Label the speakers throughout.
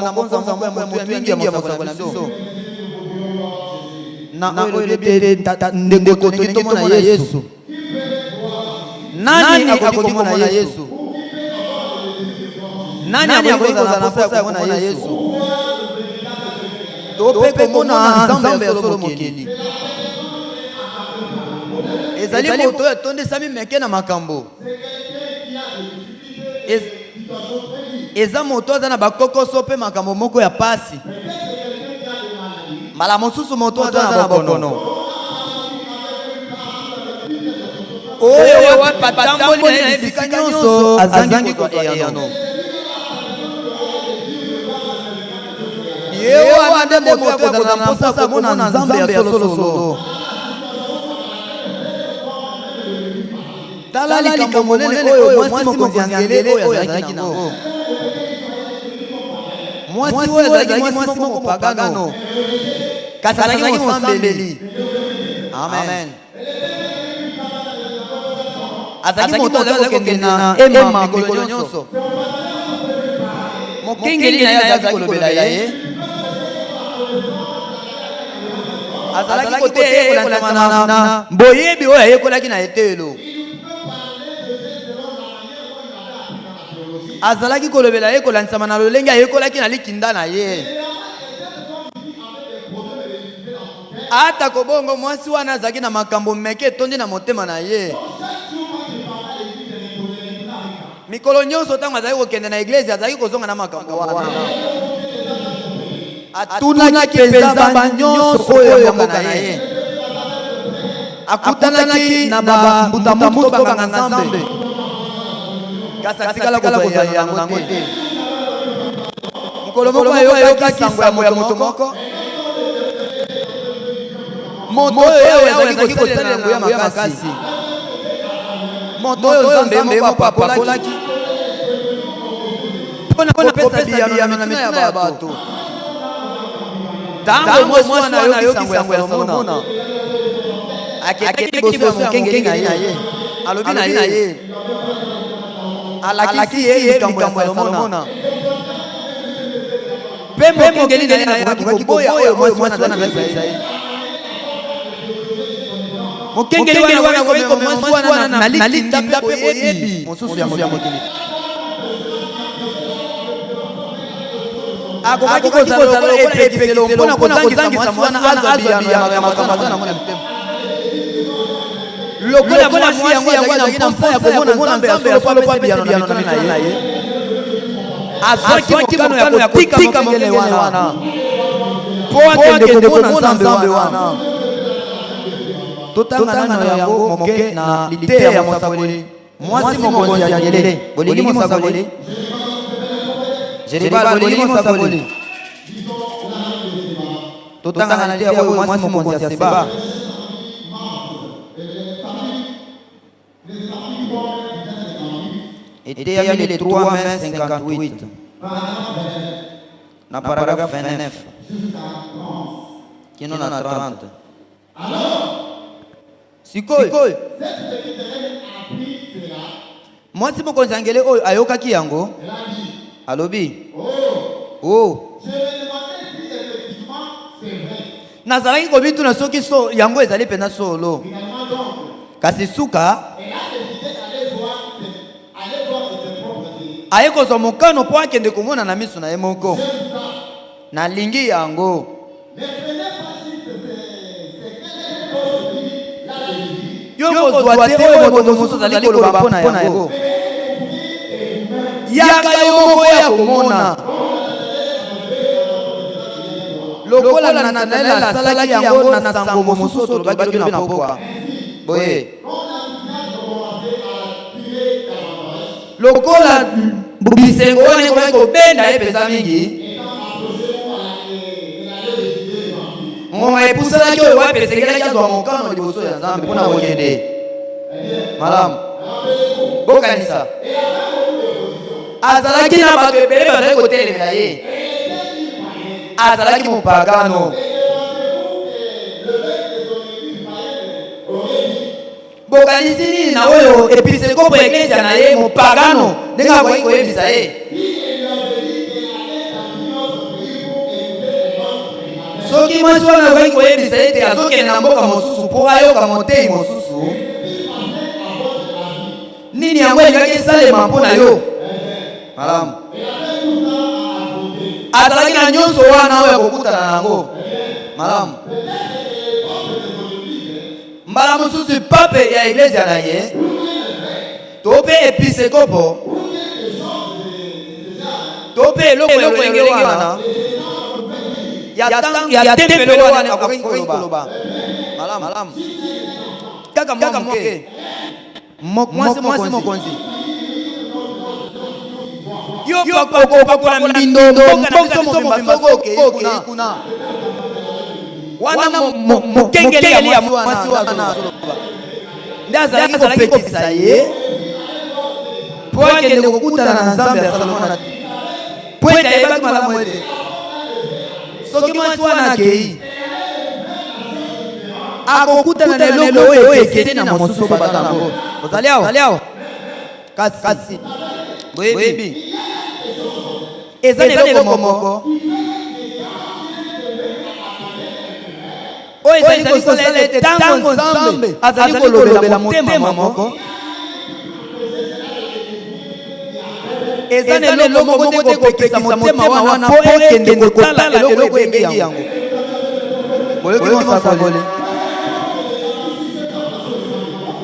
Speaker 1: na mokonza moto mingi ya mosako na biso na oyo bebe ndeko tolingi mona Yesu nani akoki komona Yesu nani akoki kozala na posa ya komona Yesu tope komona Nzambe ya solo mokili ezali moto oyo atondesami meke na makambo eza moto aza na bakokoso mpe makambo moko ya pasi mbala mosusu moto aza na bokono oyo patamboli na ye bisika nyonso azangi koeyano ye wana nde moto akozala na mposa komona Nzambe ya solosolo tala likambo monene oyo mwasi mokonzi ya ngele oyo azalaki nango mwasi oyo azalaki mwasi moko mopagano kasi azalaki mosambeli amen azalaki moto azalaki kokende na ema mikolo nyonso mokengeli na ye azalaki kolobela ye azalaki koteyekolanzama na boyebi oyo ayekolaki na etelo azalaki kolobela ye kolanzama na lolenge ayekolaki na likinda na ye ata kobongo mwasi wana azalaki na makambo meke etondi na motema na ye mikolo nyonso ntango azalaki kokende na eglise azalaki kozonga na makambo wana atunaki mpenza banyonso oyo ya mboka na ye akutanaki na bambutamutu bakanga Nzambe kasi atikala kozwa yango te mokolo moko ayokaki sango ya moto moko moto oyo azalaki kosalela yango ya makasi moto oyo Nzambe moko apakolaki mpona kopesa biyano na mitima ya bato ntango mwasi wana ayoki sango ya Salomona akendeki liboso ya mokengeli na ye alobi na ye alakisi ye likambo ya Salomona mpe mokengeli na ye akoki koboya oyo mwasi wana azalisa ye mokengeli wana akoki komema mwasi wana na likinda mpe boyebi mosusu ya mokili akokaki kozala lokola epekiselo mpona kozangisa mwasi wana azwa biyano ya makambo aza nango na motema lokola mwasi yango azalaki na mposa ya komona Nzambe ya solo mpe biyano na ye azwaki mokano ya kotika mokengeli wana mpo akende komona Nzambe wana totanga nano yango moke na liteya ya mosakoli mwasi mokonzi ya ngele bolingi mosakoli Jeribal bolingi mosakoli totanga na liteya oyo mwasi mokonzi ya Seba était amené les 3 mai 58 na paragraphe 29 qui non a 30 sikoyo mwasi mokonzi ya ngele oyo ayokaki yango alobi nazalaki kobituna soki yango ezali mpenza solo kasi suka aye kozwa mokano mpo akende komona na miso na ye moko nalingi yango yo kozwa te oyo moto mosusu azali koloba mpo na yango yaka yo moko ya komona lokola Natanaeli asalaki yango na sango mosusu tolobaki lobi na pokwa boye lokola bisengo wana ekolaki kobenda ye mpenza mingi ngonga epusanaki oyo wapesekelaki azwa mokano liboso ya Nzambe mpona kokende malamu bokanisa azalaki na bato ebele bazali kotelemela ye azalaki mopagano bokanisi nini na oyo episkopo ya eklezia na ye mopagano ndenge akoki koyebisa ye soki mwasi wana okoki koyebisa ete azokende na mboka mosusu mpo ayoka motei mosusu nini yango elingaki esalema mpo na yo malamu azalaki na nyonso wana oyo akokutana nango malamu mbala mosusu pape ya eglezia na ye to mpe episkopo to mpe eloko elenge wana ya tempelo wana akoki koloba malamu kaka moke mwasi mokonzi yo pakola mbindo mbongo mobimba soki kuna wana mokengeli ya mwasi wana nde azalaki kopekisa ye po akende kokutana na nzambe ya Salomona po ete ayebaki malamu ete soki mwasi wana akei akokutana na eloko oyo ekete na mosusu bata nango ozali awa kasi boyebi eza na eloko moko oyo ezali kosala ete ntango nzambe azali kolobela motema moko eza na eloko moko te kopekisa motema wana po ekende kotala eloko ebengi yango boyoki mosakoli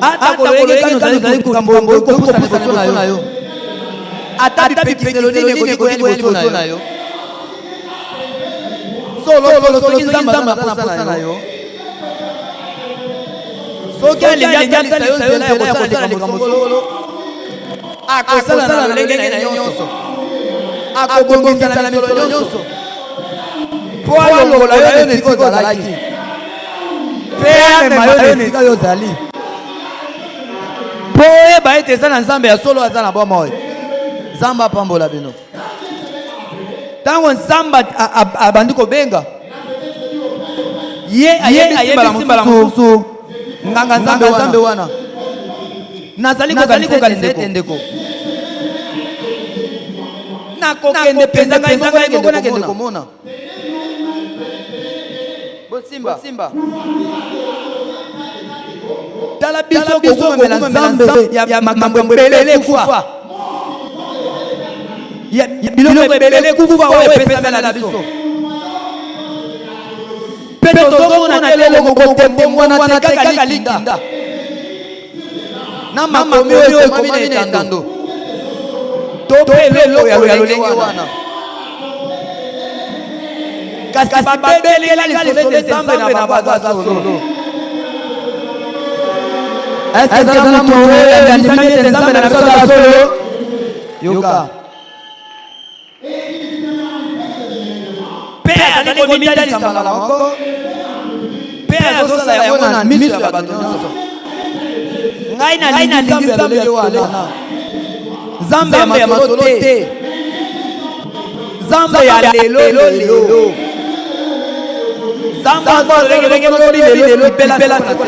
Speaker 1: ata kolenge kano ozali kokambo kopusa liboso na yo ata bipekiselo nini ekoki koya liboso na yo solo soki nzambe aza na posa na yo soki alingi atalisa yo nzela ya kosala likambo solo akosala na lolenge na ye nyonso akobongisa na mikolo nyonso mpo alongola yo na esika ozalaki mpe amema yo na esika yo ozali mpo oyeba ete eza na nzambe ya solo aza na bomoi nzambe apambola bino ntango nzambe abandi kobenga ye ayebi simbala mosusu nganga nzambe wana nazali kokanisa ete ndeko nakokende penza ngai moko nakende komona bosimba tala biso kokumemela nzambe ya makambo ebele kufa biloko ebele kufa oyo epesamela na biso mpe tozomona te eloko kotemwana te kaka likinda na makomi oyo ekomami na etando to mpe eloko ya lolenge wana kasi babelela lisolo ete nzambe na bato aza solo eske eza na moto oyo andimaki ete nzambe na biso aza solo yoka mpe azali komitalisa mbala moko mpe azosala yango na miso ya bato nyonso ngai nalingi nzambe ya lolenge wana nzambe ya masolo te nzambe ya lelo nzambe azolenge lobi lelo bela seko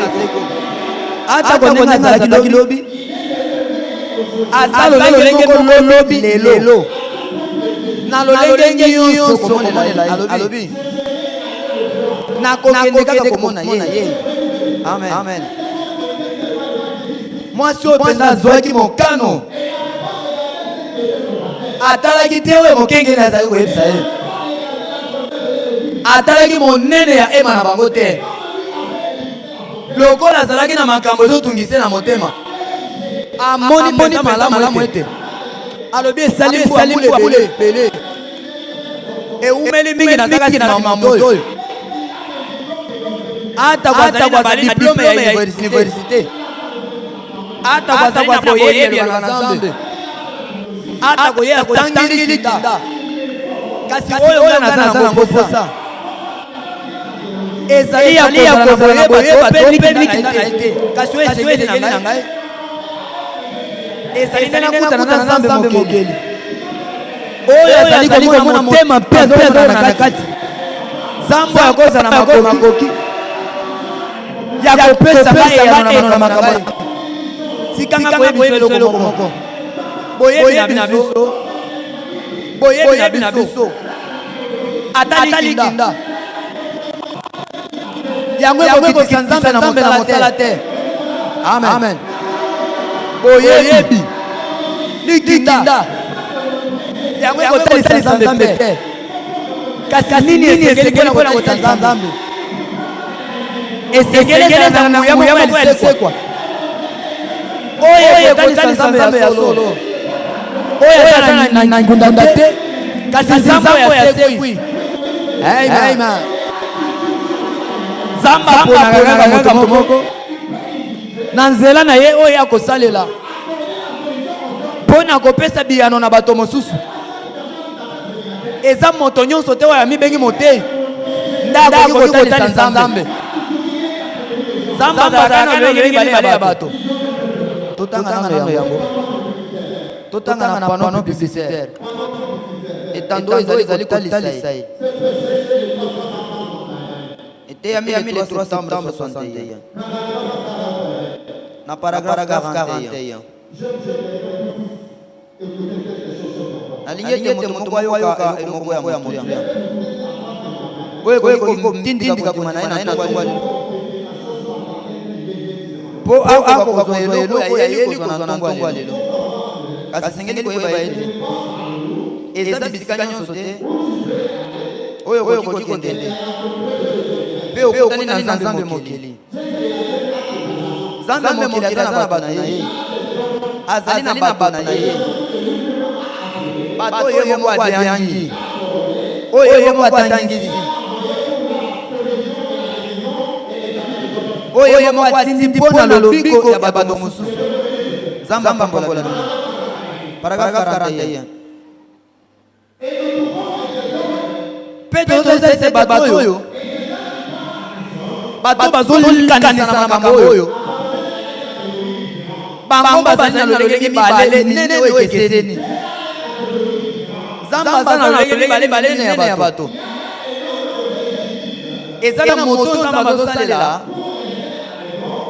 Speaker 1: ata kondenga azalaki lobi aza lolenge moko lobi lelo na lolenge nyonso komonela alobi nakokende kaka komona ye amen mwasi oyo mpenza azwaki mokano atalaki te oyo mokengeli azali koyebisa ye atalaki monene ya ema na bango te lokola azalaki na makambo ezotungise na motema amoni mpenza malamu ete alobi esali mbula ebele eumeli mingi nazalaki na moto oyo ata kwazali na diplome ya université ata kwazali na boyebeli na nzambe ata koyeba kotangi likinda kasi oyo nga naza nango posa ezali ya kozala na boyeba to mpe likinda na ye te kasi oyo esengeli na ngai ezali nde nakutana na nzambe mokeli oyo azali komona motema mpe azozala na kati nzambe akozala na makoki ya kopesa ngai na makambo tikanga koyebi eloko moko boyebi na biso ata likinda yango ekokitisa nzambe na mosala te. Amen. Boyebi likinda yango ekotalisa nzambe te. Kasi nini esengeli mpona kotalisa nzambe? Esengeli na nguya moko ya lisekwa oyo ekotalisa nzambe ya solo, oyo aza na ngundanda te, kasi nzambe ya sekwi. Amen. Nzambe aponaka moto moko na nzela na ye oyo akosalela mpona kopesa biyano na bato mosusu. Eza moto nyonso te oyo amibengi motei nde akoki kotalisa nzambe. Nzambe azalaka na lolenge mibale ya bato. Totanga nano yango, totanga na pano publicitaire etando ezali kotalisa ye. Eteyami le 3 septembre 61 na paragraphe 41. Alingi ete moto moko ayoka eloko ya moto yango oyo komtindika kuna na tongwa po ako kozwa eloko ya yeli kozwa na tongwa lelo, kasi sengeli koyeba ete eza bisika nyonso te oyo koki kondende mpe okutani na nzambe mokili. Nzambe mokili aza na bato na ye, azali na bato na ye, bato oyo moko ayangi, oyo moko atangisi, oyo moko atindi mpona lobiko ya bato mosusu. Nzambe apambola bino. Paragraphe 41. Pe tozese bato oyo bato bazolikanisa na makambo oyo bango bazali na lolenge mibale nene oyo ekeseni. Nzambe aza na lolenge mibale nene ya bato. Eza na moto Nzambe azosalela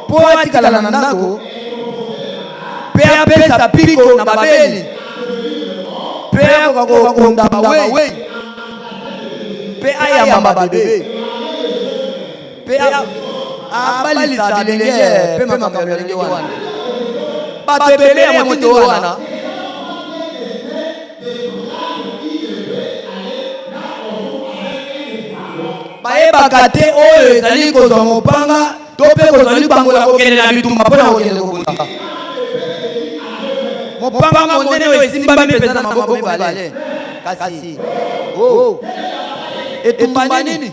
Speaker 1: mpo atikala na ndako mpe apesa piko na babeli mpe akokonda bawei mpe ayamba babebe mpe abalisa bilenge mpe makambo ya lolenge wana. Bato ebele ya motindo wana bayebaka te oyo ezali kozwa mopanga to mpe kozwa libangola kokende na bitumba mpona kokende kobunda. Mopanga monene oyo esimbami mpenza na maboko mibale, kasi etumba nini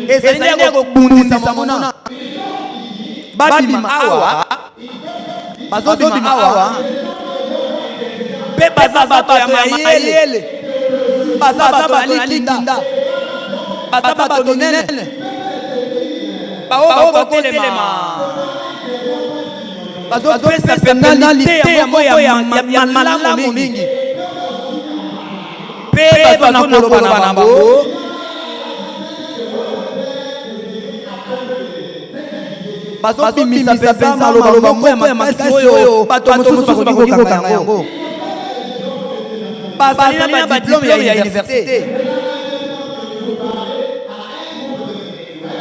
Speaker 1: ezali ya kobundisa mona. Babima awa bazobima awa mpe baza bato ya mayele, baza bato ya likinda, baza bato minene bao bakotelema, bazopesa penalite yango ya malamu mingi mpe baza na koloba na bango. Bazobimisa penza maloba moko ya makisi oyo bato mosusu bakoki kokanga yango. Bazali na badiplome ya université,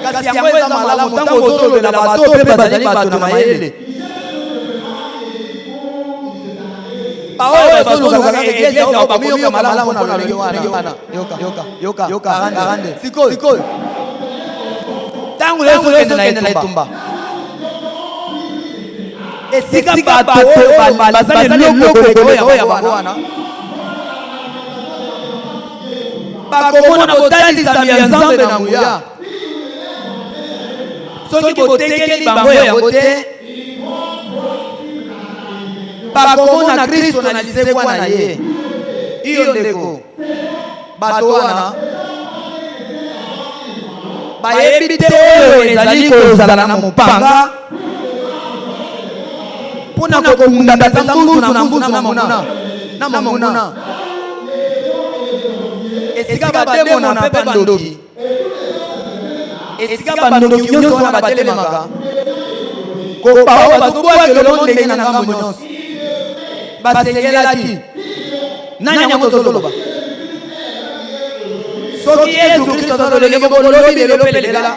Speaker 1: kasi yango eza malamu ntango ozolobela bato mpe bazali bato na mayele. Baoyo bazolobaka eglise oyo bakomi yoka malamu na lolenge wana. Yoka sikoyo ntango ezokende na etumba esika bato oyo bazali eloko ya bango wana bakomona kotalisa ya Nzambe na nguya. Soki botekeli bango yango te bakomona Kristo na lisekwa na ye. Iyo ndeko bato wana bayebi te oyo ezali kozala na mopanga mpona kokunda mpenza mbusu na mbusu na monguna esika bademona mpe bandoki, esika bandoki nyonso wana batelemaka kopao bazobwaka elongo ndenge na ngambo nyonso basengelaki nani yango tozoloba. Soki Yesu Kristo azololenge bolobi lelo mpe lelela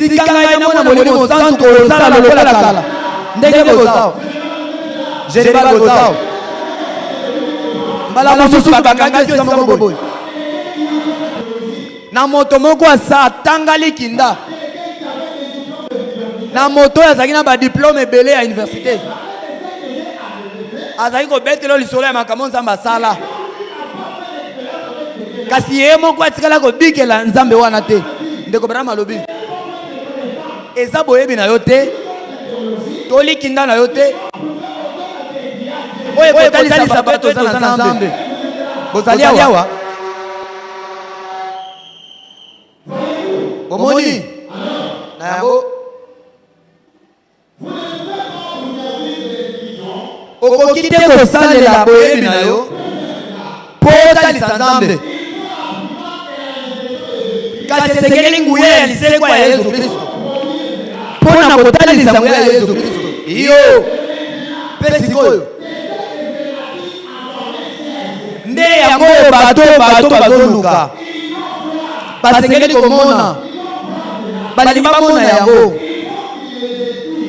Speaker 1: tikanga ina molimo santu ko sala lokola kala ndenge bozao général bozao mbala mosusu bakanga yo sama boboy na moto moko asa tangali kinda na moto azaki na ba diplôme belé à université azaki ko betelo lisolo ya makambo nzamba sala kasi ye moko atikala ko bikela nzambe wana te ndeko bana malobi eza boyebi na yo te toli kinda na yo te oye kotalisa bato eza na nzambe bozali awa bomoni na yango okoki te kosalela boyebi na yo po otalisa nzambe kasi esengeli nguya ya lisekwa ya Yesu Kristo mpo na kotalisa nguya ya Yesu Kristo iyo mpe sikoyo nde yango oyo bato bazoluka basengeli komona balingi bamona yango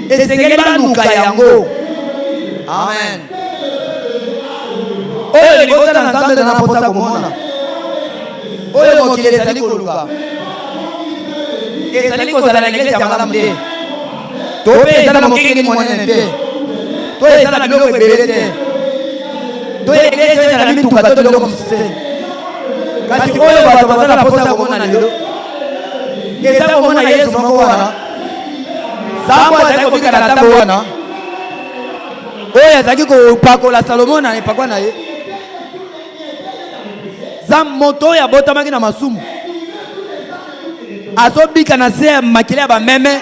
Speaker 1: esengeli baluka yango amen oyo libota na nzambe na naposa komona oyo mokili ezali koluka ezali kozala na eglise ya malamu te to mpe eza na mokengeli monene te to eza na biloko ebele te to eglise eza na mituka to biloko mosusu te kasi oyo bato baza na posa komona lelo eza komona Yesu moko wana sango azali kobika na ntango wana oyo azalaki kopakola Salomo na epakwa na ye za moto oyo abotamaki na masumu azobika na se ya makili ya bameme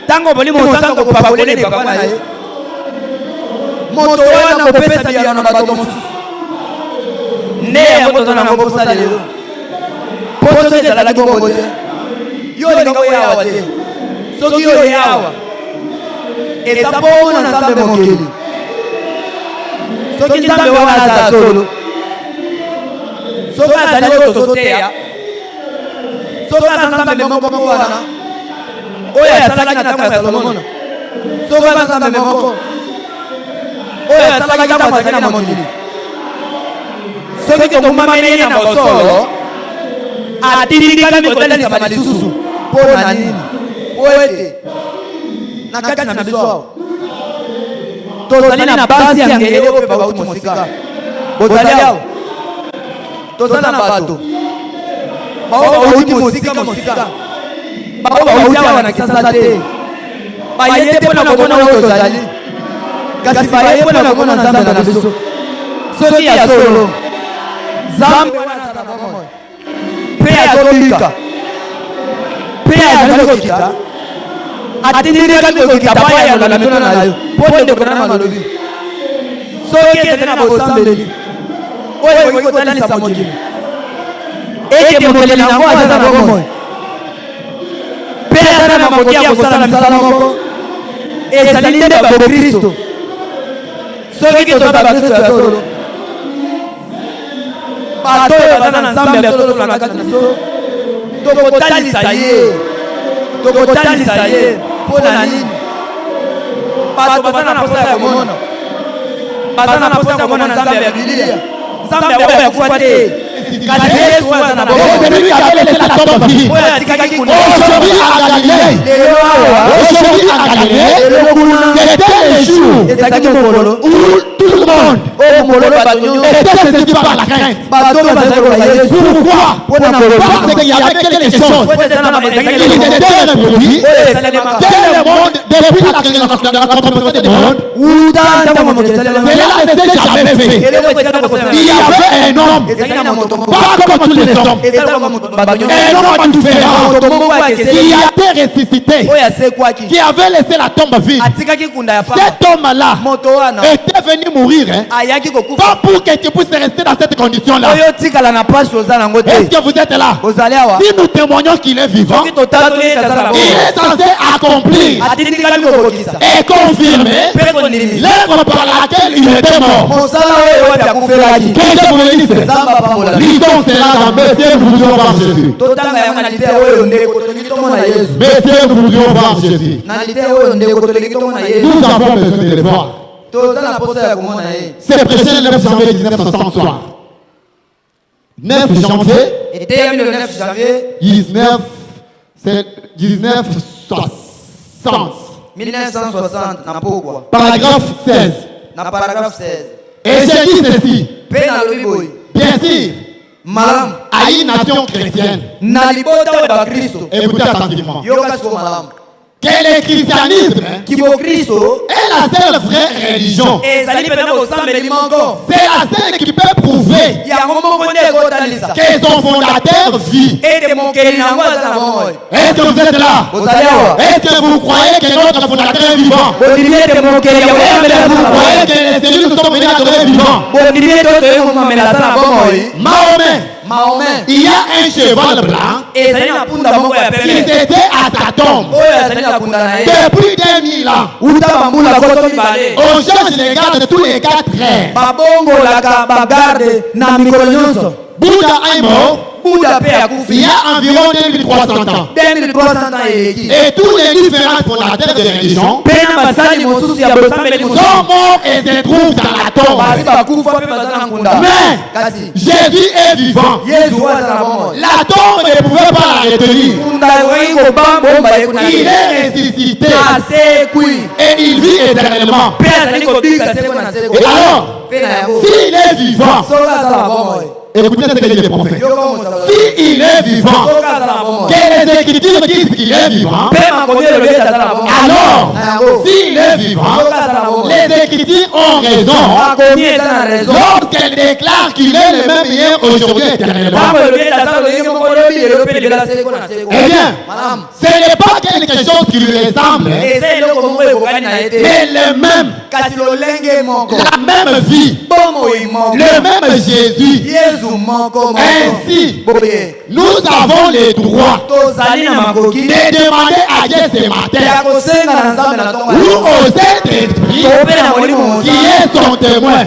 Speaker 1: ntango boli mosango kopakolela epakwa na ye moto wana kopesa biyano na bato mosusu nde yango toza nango mposa lelo poso ezalaki bongo te yo olinga oyawa te soki yo oyawa eza mpona nzambe mokeli soki nzambe wana aza solo soki azali oyo tozoteya soki aza nzambe moko wana oyo asalaki na ntango ya Solomona soki aza nzambe moko oyo asalaki ntango azali na mokili soki tokumameli ye na bosolo atindikami kotalisa lisusu mpo na nini po ete na kati na biso awa tozali na basi ya ngele oyo mpe bauti mosika bozali awa tozala na bato bao bauti mosika bao bauti awa na Kinshasa te baye te mpona komona oyo tozali kasi baye mpona komona nzambe na biso soki ya solo nzambe wana aza na bomoi mpe azobika mpe azali kokita atindikami kokita bayanola na mituna na yo mpo ndeko na malobi soki ezali na bosambeli oyo ekoki kotalisa mokili ete mokeli nango aza na bomoi mpe aza na makoki ya kosala misala moko ezali nde bakristo soki toza bakristo ya solo bato oyo baza na nzambe ya solo na kati na so tokotalisa ye mpo na nini bato baza na posa ya komona baza na posa ya komona nzambe ya bilia nzambe ya ya kufa te kasi Yesu aza na bongo oyo atikaki kuna lelo awa lelo kuna ezalaki mokolo
Speaker 2: tout le monde était saisi par la crainte. Pourquoi? Parce qu'il y avait quelque chose. Il était dans le pays, dans le monde, depuis la composition du monde, cela n'était jamais fait. Il y avait un homme, pas comme tous les hommes, un homme différent, qui a été ressuscité, qui avait laissé la tombe vide. Cet homme-là était venu mourir, pas pour que tu puisses rester dans cette condition-là. Est-ce que vous êtes là? Si nous témoignons qu'il est vivant, il est censé accomplir et confirmer l'œuvre par laquelle il était mort. Qu'est-ce que vous me dites? lisons cela dans Messieurs, nous voudrions voir Jésus. Messieurs, nous voudrions voir Jésus. Nous avons besoin de le voir. C'est prêché le 9 janvier 1963. 9 janvier
Speaker 1: 1960.
Speaker 2: Paragraphe 16. Et j'ai dit ceci. Bien sûr, à une nation chrétienne. Écoutez attentivement. Que le christianisme est la seule vraie religion. C'est la seule qui peut prouver que son fondateur vit. Est-ce que vous êtes là? Est-ce que vous croyez que notre fondateur est vivant? Vous croyez que les cellules sont venues adorer vivant? Mahomet, il y a un cheval blanc qui était à sa tombe depuis 2000 ans. On change les gardes tous les 4 heures. Bouddha est mort. Il y a environ 2300 ans. Et tous les différents fondateurs de religion sont morts et se trouvent dans la tombe. Mais Jésus est vivant. La tombe ne pouvait pas la retenir. Il est ressuscité. Et il vit éternellement. Et alors, s'il est vivant, écoutez ce que dit le prophète. S'il est vivant, que les Écritures disent qu'il est vivant, alors, s'il est vivant, les Écritures ont raison lorsqu'elles déclarent qu'il est le même hier, aujourd'hui, éternellement. Eh bien, ce n'est pas quelque chose qui lui ressemble, mais le même, la même vie, le même Jésus. Ainsi, nous avons le droit de demander à Dieu ce matin ou au Saint-Esprit qui est son témoin.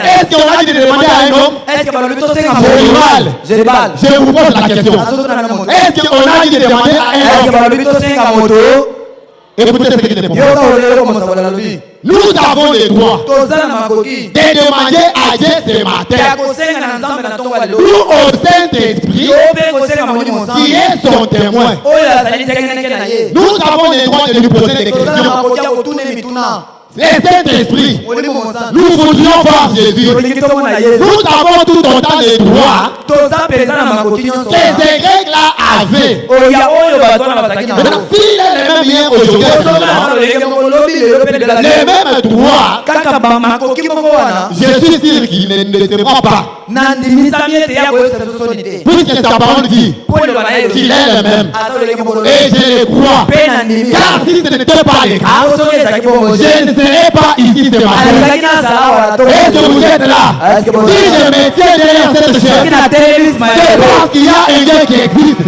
Speaker 2: Est-ce qu'on a dit de demander à un homme? Je vous pose la question. Est-ce qu'on a dit de demander à un homme? Écoutez ce que dit le prophète. Nous avons le droit de demander à Dieu ce matin ou au Saint-Esprit qui est son témoin. Nous avons le droit de lui poser des questions. Le Saint-Esprit, nous voudrions voir Jésus. Nous avons tout autant le droit que ces règles-là avaient. S'il est le même hier aujourd'hui, le même droit, je suis sûr qu'il ne sera pas. Puisque sa parole dit qu'il est le même. Et je le crois. Car si ce n'était pas le cas, je ne serais pas ici ce matin. Est-ce que vous êtes là? Si je me tiens derrière cette chair, c'est parce qu'il y a un Dieu qui existe.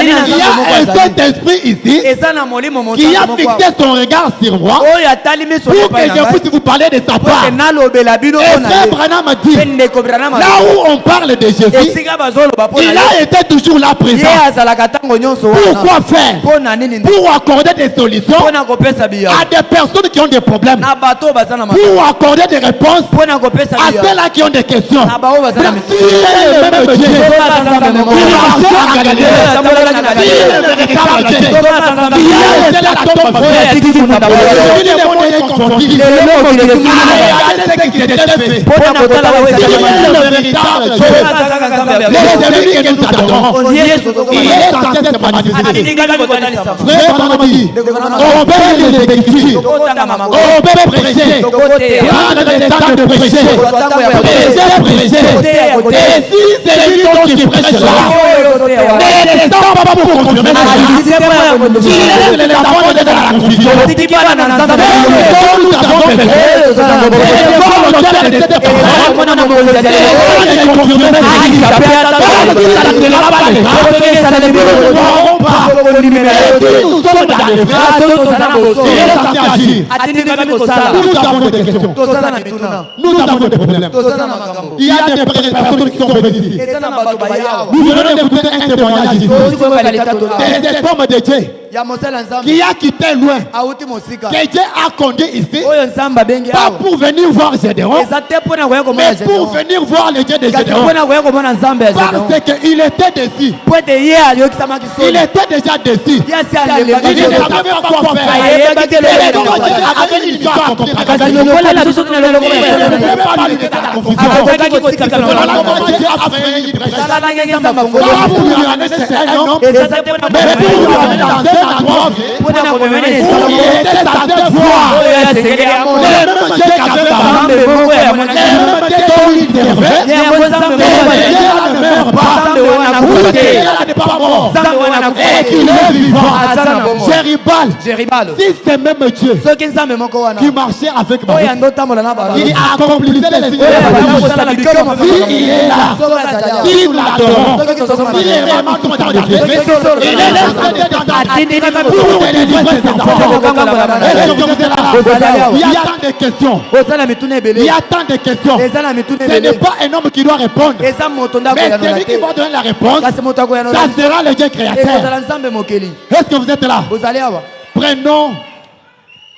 Speaker 2: Il y a un Saint-Esprit ici qui a fixé son regard sur moi pour que je puisse vous parler de sa part. Et Frère Branham a dit, là où on parle de Jésus, il a été toujours là présent. Pourquoi faire? Pour accorder des solutions à des personnes qui ont des problèmes. Pour accorder des réponses à ceux-là qui ont des questions. Si il est le même Dieu, il marchait à Galilée. Il est le véritable Dieu. Il a laissé la tombe vierge. Il est monté confondu. Regardez ce qui était fait. Il est le véritable Dieu. Les ennemis que nous adorons, il est censé se manifester. Frère Banamadi, on peut les Écritures, on peut prêcher, prendre le temps de prêcher, prêcher. Et si c'est lui dont tu prêches là, ne descends pas pour confirmer la vie. Si les enfants étaient dans la confusion, nous avons fait de cette parole, pas. Et si nous sommes dans les phrases, il est censé agir. Nous avons des questions. Nous avons des problèmes. Il y a des personnes qui sont venues ici. Nous venons d'écouter un témoignage ici. Des hommes de Dieu qui a quitté loin, que Dieu a conduit ici, pas pour venir voir Gédéon, mais pour venir voir le Dieu de Gédéon. Parce qu'il était déçu. Il était déjà déçu. Il ne savait pas quoi faire. Avec une histoire à comprendre. Il ne pouvait pas lui laisser la confusion. Comment Dieu a fait une prêche. Pas pour lui amener chez un homme, mais pour lui amener dans un endroit où il était censé voir les mêmes Dieu qu'avait Balaam, les mêmes Dieu dont il servait. Dieu ne meurt pas. Dieu n'est pas mort. Et qu'il est vivant. Jéribal. Si c'est même Dieu qui marchait avec Balaam, qui accomplissait les signes, s'il est là, si nous l'adorons, s'il est vraiment tout dans les pieds, il est là pour délivrer ses enfants. Il y a tant de questions. Il y a tant de questions. Ce n'est pas un homme qui doit répondre, mais celui qui va donner la réponse, ça sera le Dieu créateur. Est-ce que vous êtes là? Prenons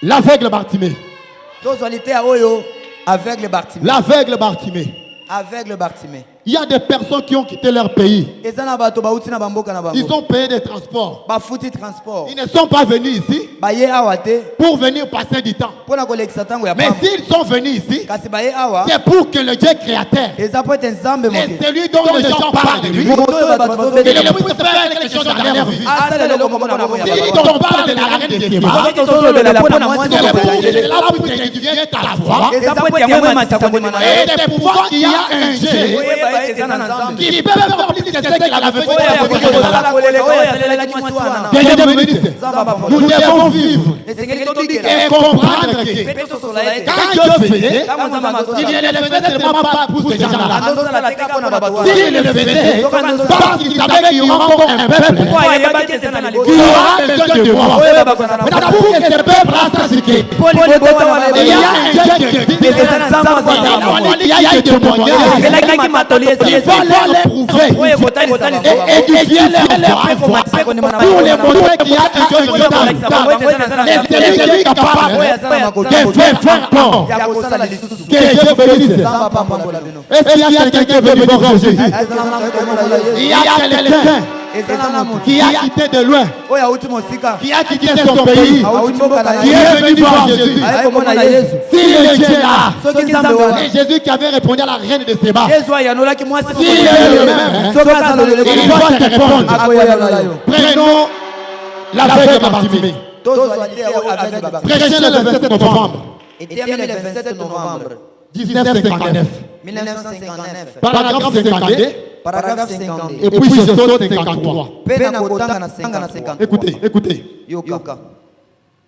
Speaker 2: l'aveugle Bartimée. L'aveugle Bartimée. Il y a des personnes qui ont quitté leur pays. Ils ont payé des transports. Ils ne sont pas venus ici pour venir passer du temps. Mais s'ils sont venus ici, c'est pour que le Dieu créateur et celui dont les gens parlent de lui, il ne puisse faire quelque chose dans leur vie. Si on parle de la reine des Témas, c'est pour que cela puisse édifier ta foi et de pouvoir qu'il y a un Dieu qui peut faire plus que ce qu'il avait fait. Nous devons vivre et comprendre que quand Dieu faisait, il ne le faisait seulement pas pour ces gens-là. S'il le faisait, parce qu'il savait qu'il y aura encore un peuple qui aura besoin de moi. Mais pour que ce peuple s'assique, il y a un Dieu qui existe. Il y a des témoignages. Il faut leur prouver et édifier leur foi pour les montrer qu'il y a un Dieu qui est celui qui est capable de faire peur. Que Dieu bénisse. Est-ce qu'il y a quelqu'un qui est venu voir Jésus? Il y a quelqu'un qui a quitté de loin, qui a quitté son pays, qui est venu voir Jésus. S'il est là, et Jésus qui avait répondu à la reine de Séba, s'il est le même, il doit te répondre. Prenons l'aveugle Bartimée. Prêchez le 27 novembre 1959. Paragraphe 52. Et puis je saute 53. Écoutez.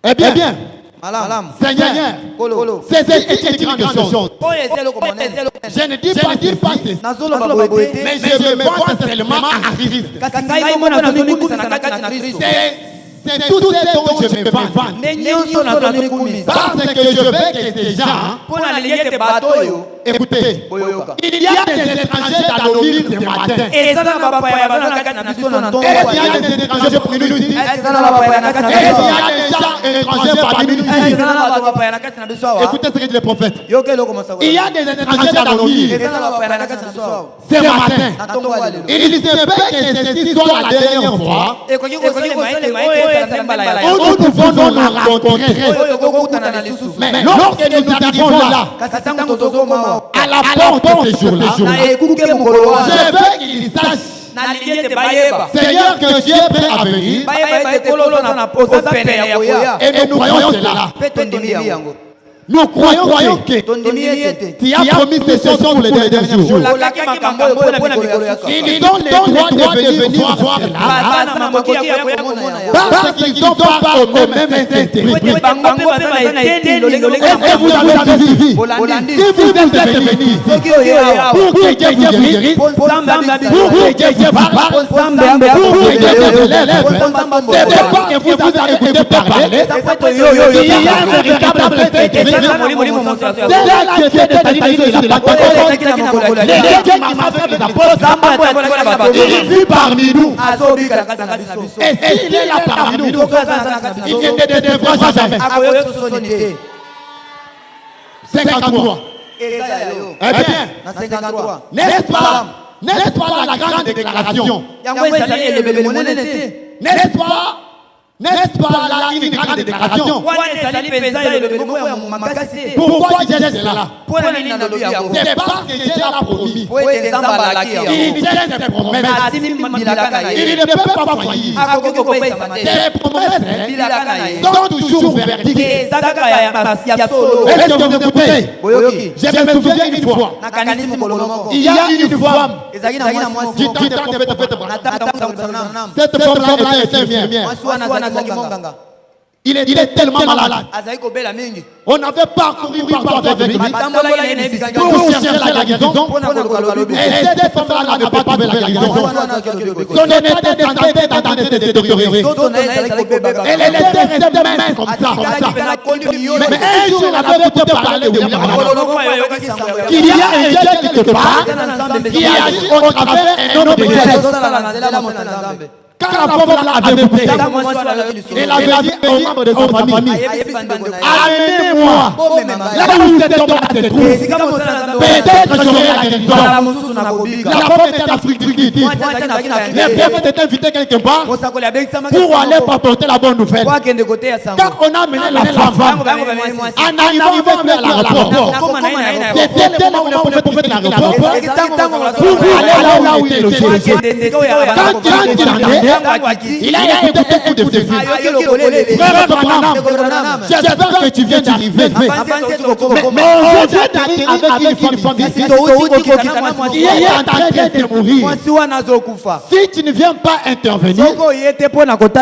Speaker 2: Eh bien, Seigneur, c'est une grande chose. Je ne dis pas mais je me vois seulement à Christ. C'est tout ce dont je me vante. Parce que je veux que ces gens, écoutez, il y a des étrangers dans nos villes ce matin. Et il y a des étrangers parmi nous ici. Et il y a des gens étrangers parmi nous ici. Écoutez ce que dit le prophète. Il y a des étrangers dans nos villes ce matin. Il se peut que ceci soit la dernière fois où nous pouvons nous rencontrer. Mais lorsque nous arrivons là, à la porte de ce jour-là, je veux qu'ils sachent, Seigneur, que Dieu est prêt à venir. Et nous croyons cela. Nous croyons que tu as promis ces choses pour les derniers jours. Ils ont le droit de venir voir là. Parce qu'ils n'ont pas au même esprit. Et vous avez suivi. Si vous êtes venus pour que Dieu vous guérisse, pour que Dieu vous parle, pour que Dieu vous lève, c'est pas que vous avez écouté parler. Il y a un véritable fait. C'est là qui était de salir de la bataille. Il vit parmi nous. Et s'il est là parmi nous, il ne défendra jamais. 53. Eh bien, n'est-ce pas la grande déclaration? N'est-ce pas là une grande déclaration? Pourquoi Dieu est là? C'est parce que Dieu l'a promis. Il tient ses promesses. Il ne peut pas faillir. Ses promesses sont toujours véridiques. Est-ce que vous écoutez? Je me souviens une fois. Il y a une femme qui tentait de faire cette femme-là était infirmière. Il était tellement malade. On avait parcouru partout avec lui pour chercher la guérison. Et cette femme-là n'avait pas trouvé la guérison. Son état de santé était en train de se détériorer. Elle était restée mince comme ça. Mais un jour, elle avait écouté parler de William Branham. Qu'il y a un Dieu quelque part qui agit au travers un homme de Dieu. Quand la femme là avait écouté, elle avait dit aux membres de sa famille, amenez-moi là où cet homme se trouve. Peut-être j'aurai la guérison. La femme était en Afrique du Sud. Les prophètes étaient invités quelque part pour aller apporter la bonne nouvelle. Quand on a amené la femme, en arrivant vers l'aéroport, c'était le moment où le prophète l'aéroport pour aller là où il est logé. Quand il allait, il a écouté beaucoup de ses filles. Frère Branham, j'espère que tu viens d'arriver. Mais aujourd'hui, d'arriver avec une femme ici qui est en train de mourir. Si tu ne viens pas intervenir,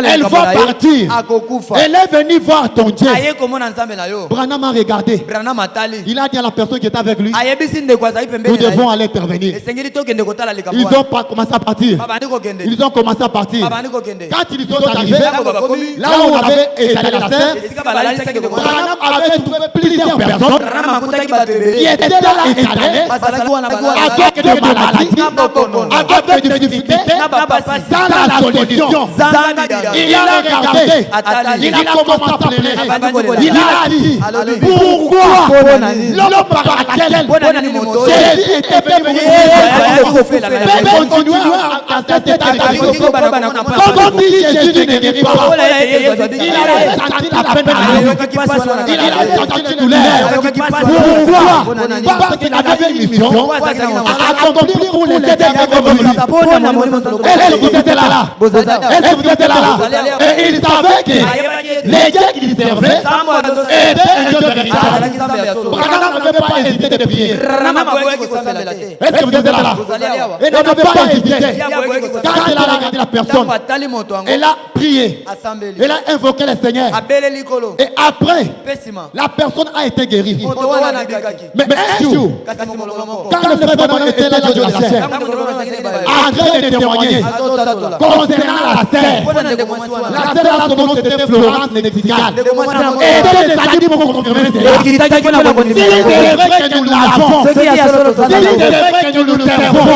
Speaker 2: elle va partir. Elle est venue voir ton Dieu. Branham a regardé. Il a dit à la personne qui est avec lui, nous devons aller intervenir. Ils ont commencé à partir. Ils ont commencé à partir. Quand ils sont arrivés, là où on avait étalé la terre, Branham avait trouvé plusieurs personnes qui étaient là étalées avec des maladies, avec des difficultés, dans la solution. Il a regardé, il a commencé à pleurer. Il a dit, pourquoi l'homme par laquelle Jésus était venu continuer à cet état de comme si Jésus ne guérit pas, il avait senti la peine à lui. Il avait senti une douleur. Pourquoi? Parce qu'il avait une mission à accomplir pour les aider à revenir. Est-ce que vous êtes là? Est-ce que vous êtes là? Et il savait que les dieux qu'il servait étaient un Dieu véritable. Branham n'avait pas hésité de prier. Est-ce que vous êtes là? Il n'avait pas hésité. Quand il a regardé la personne, elle a prié. Elle a invoqué le Seigneur. Et après, la personne a été guérie. Mais un jour, quand le frère Branham était là de la chair, en train de témoigner concernant la terre, la terre là, son nom c'était Florence Mexicaine. Et les amis m'ont confirmé cela. Si c'est vrai que nous l'avons, si c'est vrai que nous le servons,